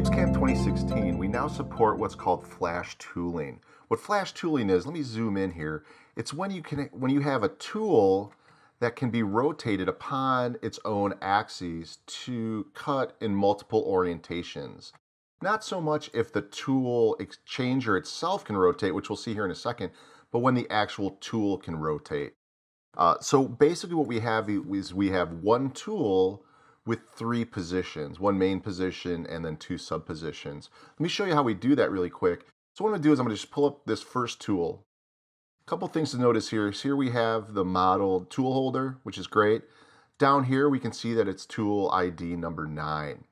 GibbsCAM 2016, we now support what's called flash tooling. What flash tooling is, let me zoom in here. It's when you have a tool that can be rotated upon its own axes to cut in multiple orientations. Not so much if the tool changer itself can rotate, which we'll see here in a second, but when the actual tool can rotate. So basically what we have is we have one tool with three positions, one main position and then two sub positions. Let me show you how we do that really quick. So what I'm gonna do is I'm gonna just pull up this first tool. A couple things to notice here is here we have the model tool holder, which is great. Down here we can see that it's tool ID number 9.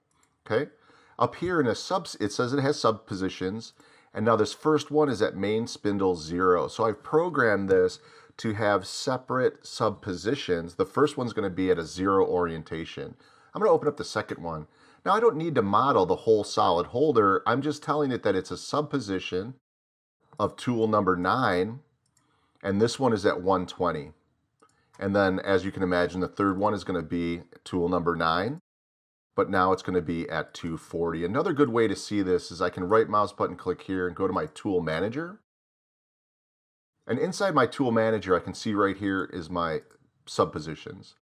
Okay. Up here in a sub, it says it has sub positions, and now this first one is at main spindle 0. So I've programmed this to have separate sub positions. The first one's going to be at a 0 orientation. I'm going to open up the second one. Now I don't need to model the whole solid holder. I'm just telling it that it's a sub position of tool number 9, and this one is at 120. And then, as you can imagine, the third one is going to be tool number 9, but now it's going to be at 240. Another good way to see this is I can right mouse button click here and go to my tool manager. And inside my tool manager, I can see right here is my sub positions.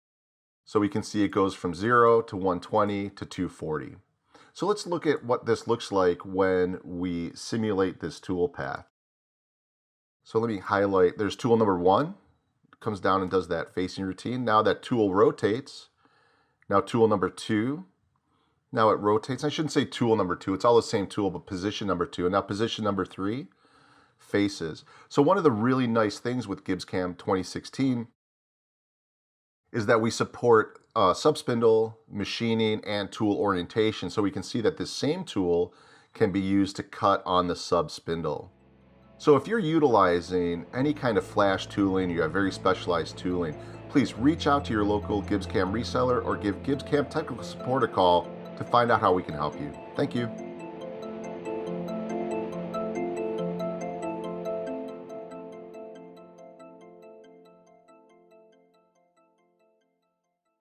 So we can see it goes from 0 to 120 to 240. So let's look at what this looks like when we simulate this tool path. So let me highlight, there's tool number 1, comes down and does that facing routine. Now that tool rotates. Now tool number 2, now it rotates. I shouldn't say tool number 2, it's all the same tool, but position number 2. And now position number 3 faces. So one of the really nice things with GibbsCAM 2016 is that we support subspindle, machining, and tool orientation. So we can see that this same tool can be used to cut on the subspindle. So if you're utilizing any kind of flash tooling, you have very specialized tooling, please reach out to your local GibbsCAM reseller or give GibbsCAM technical support a call to find out how we can help you. Thank you.